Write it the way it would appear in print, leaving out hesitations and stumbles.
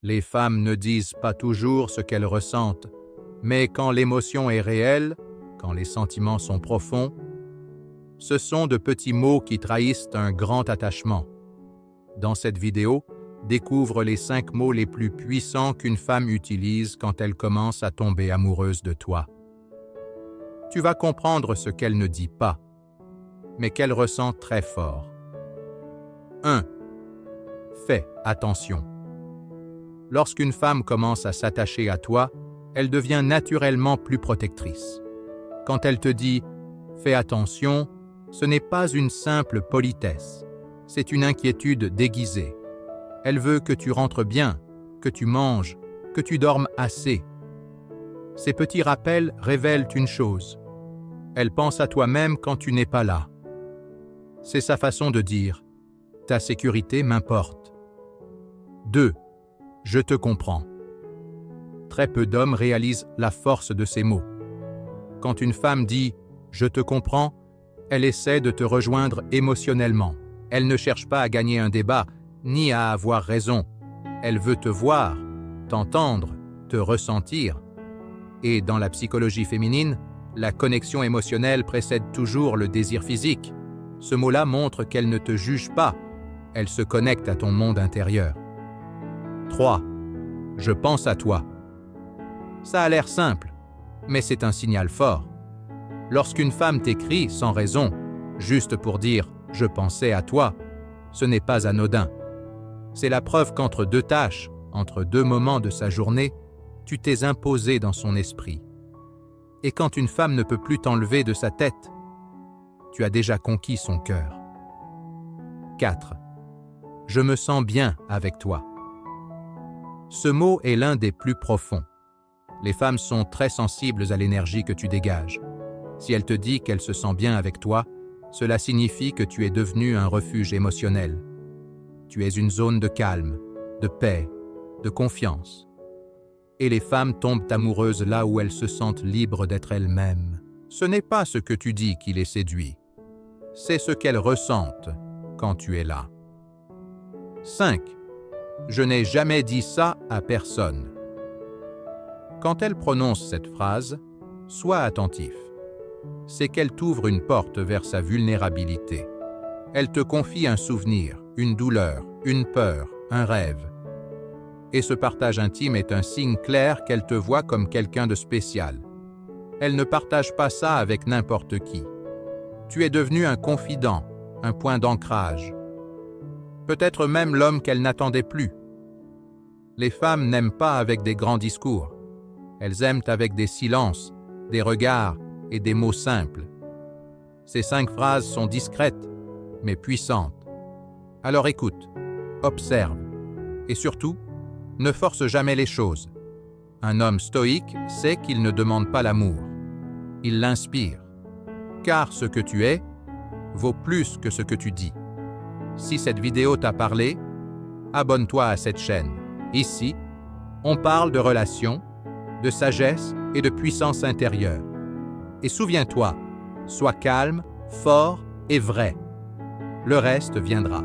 Les femmes ne disent pas toujours ce qu'elles ressentent, mais quand l'émotion est réelle, quand les sentiments sont profonds, ce sont de petits mots qui trahissent un grand attachement. Dans cette vidéo, découvre les 5 mots les plus puissants qu'une femme utilise quand elle commence à tomber amoureuse de toi. Tu vas comprendre ce qu'elle ne dit pas, mais qu'elle ressent très fort. 1. Fais attention. Lorsqu'une femme commence à s'attacher à toi, elle devient naturellement plus protectrice. Quand elle te dit « fais attention », ce n'est pas une simple politesse, c'est une inquiétude déguisée. Elle veut que tu rentres bien, que tu manges, que tu dormes assez. Ces petits rappels révèlent une chose. Elle pense à toi-même quand tu n'es pas là. C'est sa façon de dire « ta sécurité m'importe ». 2. Je te comprends. Très peu d'hommes réalisent la force de ces mots. Quand une femme dit « je te comprends », elle essaie de te rejoindre émotionnellement. Elle ne cherche pas à gagner un débat, ni à avoir raison. Elle veut te voir, t'entendre, te ressentir. Et dans la psychologie féminine, la connexion émotionnelle précède toujours le désir physique. Ce mot-là montre qu'elle ne te juge pas. Elle se connecte à ton monde intérieur. 3. Je pense à toi. Ça a l'air simple, mais c'est un signal fort. Lorsqu'une femme t'écrit sans raison, juste pour dire « je pensais à toi », ce n'est pas anodin. C'est la preuve qu'entre 2 tâches, entre 2 moments de sa journée, tu t'es imposé dans son esprit. Et quand une femme ne peut plus t'enlever de sa tête, tu as déjà conquis son cœur. 4. Je me sens bien avec toi. Ce mot est l'un des plus profonds. Les femmes sont très sensibles à l'énergie que tu dégages. Si elle te dit qu'elle se sent bien avec toi, cela signifie que tu es devenu un refuge émotionnel. Tu es une zone de calme, de paix, de confiance. Et les femmes tombent amoureuses là où elles se sentent libres d'être elles-mêmes. Ce n'est pas ce que tu dis qui les séduit. C'est ce qu'elles ressentent quand tu es là. 5. Je n'ai jamais dit ça à personne. Quand elle prononce cette phrase, sois attentif. C'est qu'elle t'ouvre une porte vers sa vulnérabilité. Elle te confie un souvenir, une douleur, une peur, un rêve. Et ce partage intime est un signe clair qu'elle te voit comme quelqu'un de spécial. Elle ne partage pas ça avec n'importe qui. Tu es devenu un confident, un point d'ancrage. Peut-être même l'homme qu'elle n'attendait plus. Les femmes n'aiment pas avec des grands discours. Elles aiment avec des silences, des regards et des mots simples. Ces 5 phrases sont discrètes, mais puissantes. Alors écoute, observe, et surtout, ne force jamais les choses. Un homme stoïque sait qu'il ne demande pas l'amour. Il l'inspire. Car ce que tu es vaut plus que ce que tu dis. Si cette vidéo t'a parlé, abonne-toi à cette chaîne. Ici, on parle de relations, de sagesse et de puissance intérieure. Et souviens-toi, sois calme, fort et vrai. Le reste viendra.